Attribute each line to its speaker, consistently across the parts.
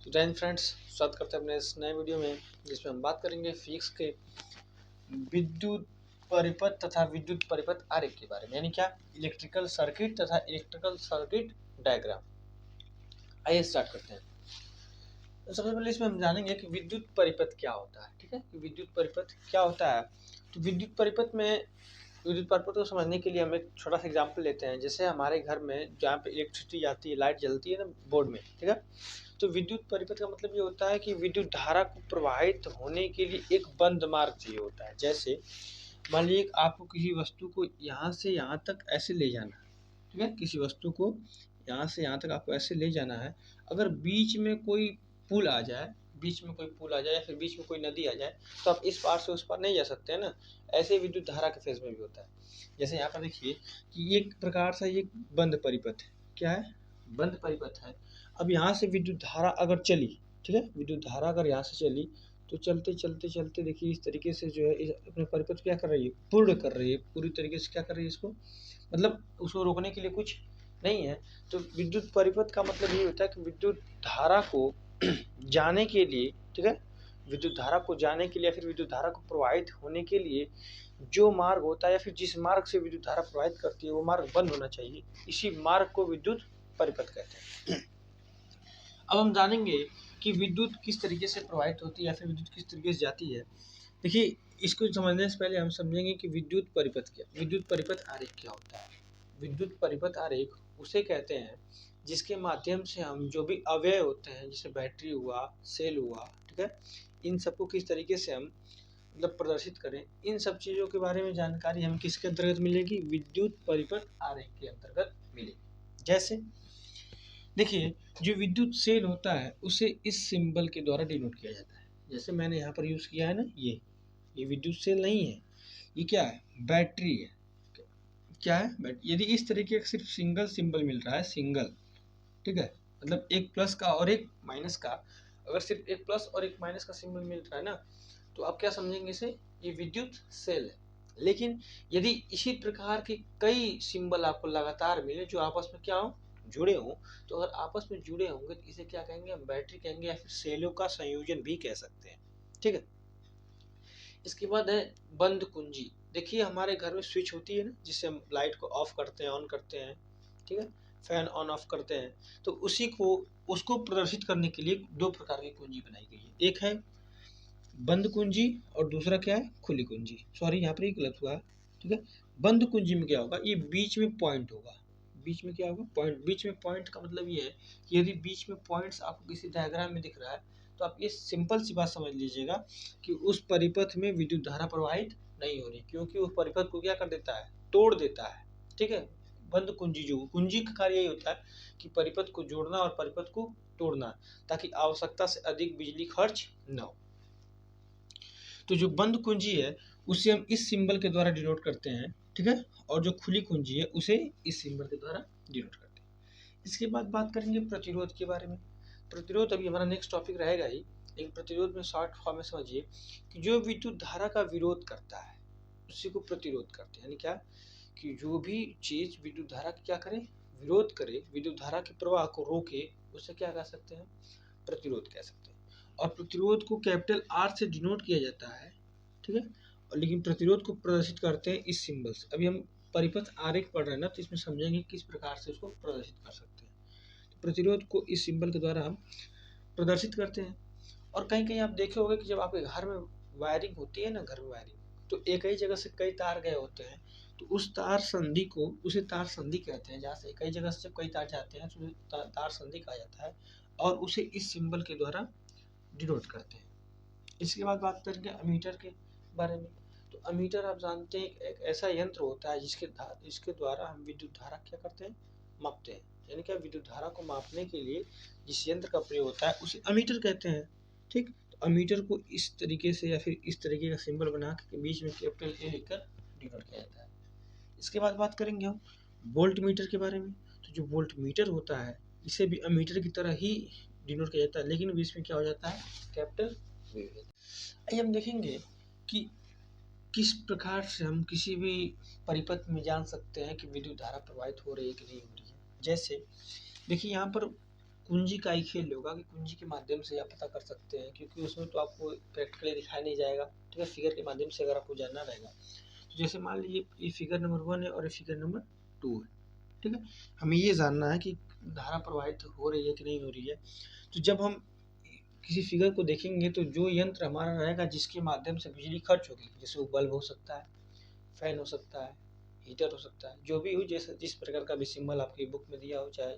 Speaker 1: तो जय हिंद फ्रेंड्स, स्वागत करते हैं अपने इस नए वीडियो में जिसमें हम बात करेंगे फिजिक्स के विद्युत परिपथ तथा विद्युत परिपथ आरेख के बारे में, यानी क्या इलेक्ट्रिकल सर्किट तथा इलेक्ट्रिकल सर्किट डायग्राम। आइए स्टार्ट करते हैं। तो सबसे पहले इसमें हम जानेंगे कि विद्युत परिपथ क्या होता है। ठीक है, कि विद्युत परिपथ क्या होता है। तो विद्युत परिपथ को समझने के लिए हम एक छोटा सा एग्जाम्पल लेते हैं। जैसे हमारे घर में जहाँ पे इलेक्ट्रिसिटी जाती है, लाइट जलती है ना बोर्ड में, ठीक है। तो विद्युत परिपथ का मतलब ये होता है कि विद्युत धारा को प्रवाहित होने के लिए एक बंद मार्ग चाहिए होता है। जैसे मान लीजिए आपको किसी वस्तु को यहाँ से यहाँ तक ऐसे ले जाना है, ठीक है। किसी वस्तु को यहाँ से यहाँ तक आपको ऐसे ले जाना है। अगर बीच में कोई पुल आ जाए, या फिर बीच में कोई नदी आ जाए, तो आप इस पार से उस पार नहीं जा सकते हैं ना। ऐसे विद्युत धारा के फेज में भी होता है। जैसे यहाँ पर देखिए कि एक प्रकार से ये बंद परिपथ है। क्या है? बंद परिपथ है। अब यहाँ से विद्युत धारा अगर चली, ठीक है, विद्युत धारा अगर यहाँ से चली तो चलते चलते चलते देखिए इस तरीके से जो है अपने परिपथ क्या कर रही है, पूर्ण कर रही है, पूरी तरीके से क्या कर रही है, इसको मतलब उसको रोकने के लिए कुछ नहीं है। तो विद्युत परिपथ का मतलब ये होता है कि विद्युत धारा को जाने के लिए, ठीक है, विद्युत धारा को जाने के लिए या फिर विद्युत धारा को प्रवाहित होने के लिए जो मार्ग होता है या फिर जिस मार्ग से विद्युत धारा प्रवाहित करती है वो मार्ग बंद होना चाहिए। इसी मार्ग को विद्युत परिपथ कहते हैं। अब हम जानेंगे कि विद्युत किस तरीके से प्रवाहित होती है या फिर विद्युत किस तरीके से जाती है। देखिए, इसको समझने से पहले हम समझेंगे कि विद्युत परिपथ आरेख क्या होता है। विद्युत परिपथ आरेख उसे कहते हैं जिसके माध्यम से हम जो भी अवयव होते हैं, जैसे बैटरी हुआ, सेल हुआ, ठीक है, इन सबको किस तरीके से हम मतलब प्रदर्शित करें। इन सब चीज़ों के बारे में जानकारी हमें किसके अंतर्गत मिलेगी? विद्युत परिपथ आरेख के अंतर्गत मिलेगी। जैसे देखिए, जो विद्युत सेल होता है उसे इस सिंबल के द्वारा डिनोट किया जाता है। जैसे मैंने यहाँ पर यूज़ किया है ना, ये विद्युत सेल नहीं है, ये क्या है? बैटरी है। क्या है? यदि इस तरीके का सिर्फ सिंगल सिंबल मिल रहा है, सिंगल, ठीक है, मतलब एक प्लस का और एक माइनस का, अगर सिर्फ एक प्लस और एक माइनस का सिंबल मिल रहा है ना, तो आप क्या समझेंगे इसे? ये विद्युत सेल है। लेकिन यदि इसी प्रकार के कई सिंबल आपको लगातार मिले जो आपस में क्या हो, जुड़े हों, तो अगर आपस में जुड़े होंगे तो इसे क्या कहेंगे? हम बैटरी कहेंगे या फिर सेलों का संयोजन भी कह सकते हैं। ठीक है। इसके बाद है बंद कुंजी। देखिए, हमारे घर में स्विच होती है ना, जिससे हम लाइट को ऑफ करते हैं, ऑन करते हैं, ठीक है, फैन ऑन ऑफ करते हैं। तो उसको प्रदर्शित करने के लिए दो प्रकार की कुंजी बनाई गई है। एक है बंद कुंजी और दूसरा क्या है? खुली कुंजी। सॉरी, यहाँ पर ही गलत हुआ है, ठीक है। बंद कुंजी में क्या होगा? ये बीच में पॉइंट होगा। बीच में क्या होगा? पॉइंट। बीच में पॉइंट का मतलब ये है कि यदि बीच में पॉइंट्स आपको किसी डायग्राम में दिख रहा है तो आप ये सिंपल सी बात समझ लीजिएगा कि उस परिपथ में विद्युत धारा प्रवाहित नहीं हो रही, क्योंकि उस परिपथ को क्या कर देता है? तोड़ देता है। ठीक है। बंद कुंजी, जो कुंजी का कार्य यही होता है कि परिपथ को जोड़ना और परिपथ को तोड़ना, ताकि आवश्यकता से अधिक बिजली खर्च न हो। तो जो बंद कुंजी है उसे हम इस सिंबल के द्वारा डिनोट करते हैं, ठीक है, और जो खुली कुंजी है उसे इस सिंबल के द्वारा डिनोट करते हैं। इसके बाद बात करेंगे प्रतिरोध के बारे में। प्रतिरोध अभी हमारा नेक्स्ट टॉपिक रहेगा ही, लेकिन प्रतिरोध में शॉर्ट फॉर्म में समझिए कि जो विद्युत धारा का विरोध करता है उसी को प्रतिरोध करते हैं। यानी क्या? कि जो भी चीज विद्युत धारा की क्या करे? विरोध करे, विद्युत धारा के प्रवाह को रोके, उसे क्या कह सकते हैं? प्रतिरोध कह सकते हैं। और प्रतिरोध को कैपिटल आर से डिनोट किया जाता है, ठीक है, और लेकिन प्रतिरोध को प्रदर्शित करते हैं इस सिंबल से। अभी हम परिपथ आरेख पढ़ रहे हैं ना, तो इसमें समझेंगे किस प्रकार से उसको प्रदर्शित कर सकते हैं। तो प्रतिरोध को इस सिंबल के द्वारा हम प्रदर्शित करते हैं। और कहीं कहीं आप देखे होंगे कि जब आपके घर में वायरिंग होती है ना, घर में वायरिंग, तो एक ही जगह से कई तार गए होते हैं, तो उस तार संधि को, उसे तार संधि कहते हैं। जहाँ से कई जगह से जब कई तार जाते हैं तो उसे तार संधि कहा जाता है, और उसे इस सिंबल के द्वारा डिनोट करते हैं। इसके बाद बात करेंगे अमीटर के बारे में। तो अमीटर आप जानते हैं एक ऐसा यंत्र होता है जिसके द्वारा हम विद्युत धारा क्या करते हैं? मापते हैं। यानी कि विद्युत धारा को मापने के लिए जिस यंत्र का प्रयोग होता है उसे अमीटर कहते हैं। ठीक, तो अमीटर को इस तरीके से या फिर इस तरीके का सिंबल बना के बीच में कैपिटल ए लिखकर डिनोट किया जाता है। इसके बाद बात करेंगे हम वोल्ट मीटर के बारे में। तो जो वोल्ट मीटर होता है इसे भी अमीटर की तरह ही डिनोट किया जाता है, लेकिन बीच में क्या हो जाता है? Capital V. आइए हम देखेंगे कि किस प्रकार से हम किसी भी परिपथ में जान सकते हैं कि विद्युत धारा प्रवाहित हो रही है कि नहीं हो रही है। जैसे देखिए, यहाँ पर कुंजी का ही खेल होगा कि कुंजी के माध्यम से आप पता कर सकते हैं, क्योंकि उसमें तो आपको प्रैक्टिकली दिखाया नहीं जाएगा, ठीक है। फिगर के माध्यम से अगर आपको जानना रहेगा, तो जैसे मान लीजिए ये फिगर नंबर 1 है और ये फिगर नंबर 2 है, ठीक है। हमें ये जानना है कि धारा प्रवाहित हो रही है कि नहीं हो रही है। तो जब हम किसी फिगर को देखेंगे तो जो यंत्र हमारा रहेगा जिसके माध्यम से बिजली खर्च होगी, जैसे वो बल्ब हो सकता है, फैन हो सकता है, हीटर हो सकता है, जो भी हो, जैसे जिस प्रकार का भी सिंबल आपकी बुक में दिया हो, चाहे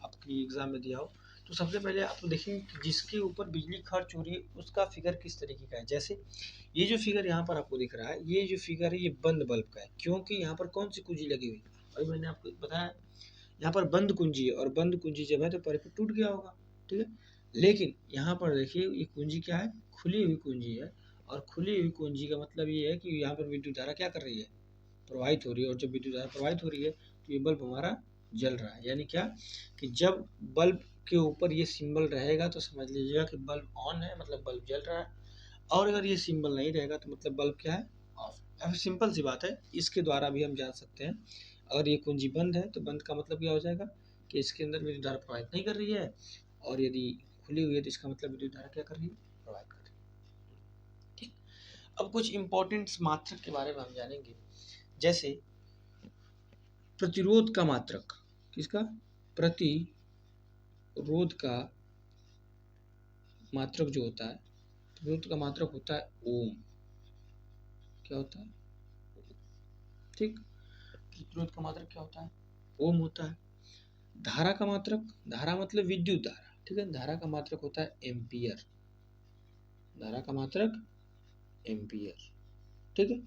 Speaker 1: आपकी एग्जाम में दिया हो, तो सबसे पहले आप देखेंगे कि जिसके ऊपर बिजली खर्च हो रही है उसका फिगर किस तरीके का है। जैसे ये जो फिगर यहाँ पर आपको दिख रहा है, ये जो फिगर है ये बंद बल्ब का है, क्योंकि यहाँ पर कौन सी कुंजी लगी हुई है, अभी मैंने आपको बताया यहाँ पर बंद कुंजी है, और बंद कुंजी जब है तो परिपथ टूट गया होगा, ठीक है। लेकिन यहाँ पर देखिए ये कुंजी क्या है, खुली हुई कुंजी है, और खुली हुई कुंजी का मतलब ये है कि यहाँ पर विद्युत धारा क्या कर रही है, प्रवाहित हो रही है। और जब विद्युत धारा प्रवाहित हो रही है तो ये बल्ब हमारा जल रहा है। यानी क्या कि जब बल्ब के ऊपर ये सिंबल रहेगा तो समझ लीजिएगा कि बल्ब ऑन है, मतलब बल्ब जल रहा है, और अगर ये सिंबल नहीं रहेगा तो मतलब बल्ब क्या है, ऑफ। अब सिंपल सी बात है, इसके द्वारा भी हम जान सकते हैं। अगर ये कुंजी बंद है तो बंद का मतलब क्या हो जाएगा कि इसके अंदर विद्युत धारा प्रवाहित नहीं कर रही है, और यदि खुली हुई है तो इसका मतलब विद्युत धारा क्या कर रही है, प्रवाहित कर रही है, ठीक। अब कुछ इंपॉर्टेंट मात्रक के बारे में हम जानेंगे, जैसे प्रतिरोध का मात्रक, किसका, प्रतिरोध का मात्रक जो होता है, प्रतिरोध का मात्रक होता है ओम, क्या होता है, ठीक। प्रतिरोध का मात्रक क्या होता है, ओम होता है। धारा का मात्रक, धारा मतलब विद्युत धारा, ठीक है, धारा का मात्रक होता है एम्पियर, धारा का मात्रक एम्पियर, ठीक है।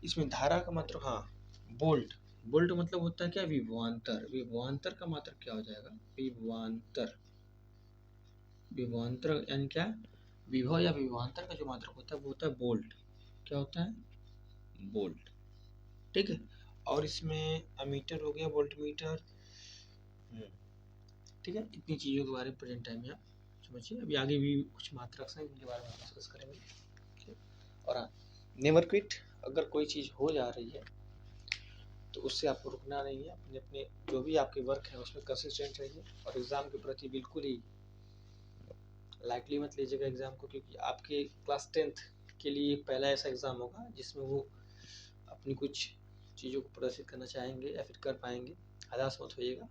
Speaker 1: इसमें धारा का मात्रक, हाँ, वोल्ट, वोल्ट मतलब होता है क्या, विभवांतर, विभवांतर का मात्रक क्या हो जाएगा, विभवांतर, विभवांतर यानी क्या, विभव या विभवांतर का जो मात्रक होता है वो होता है वोल्ट, क्या होता है, वोल्ट, ठीक है। और इसमें अमीटर हो गया, वोल्टमीटर, ठीक है। इतनी चीज़ों के बारे में प्रेजेंट टाइम में आप समझिए। अभी आगे भी कुछ मात्रक हैं उनके बारे में डिस्कस करेंगे। और हाँ, नेवर क्विट, अगर कोई चीज़ हो जा रही है तो उससे आपको रुकना नहीं है, अपने अपने जो भी आपके वर्क है उसमें कंसिस्टेंट रहिए, और एग्ज़ाम के प्रति बिल्कुल ही लाइटली मत लीजिएगा एग्ज़ाम को, क्योंकि आपके क्लास 10th के लिए पहला ऐसा एग्ज़ाम होगा जिसमें वो अपनी कुछ चीज़ों को प्रदर्शित करना चाहेंगे या फिर कर पाएंगे। हताश मत होइएगा,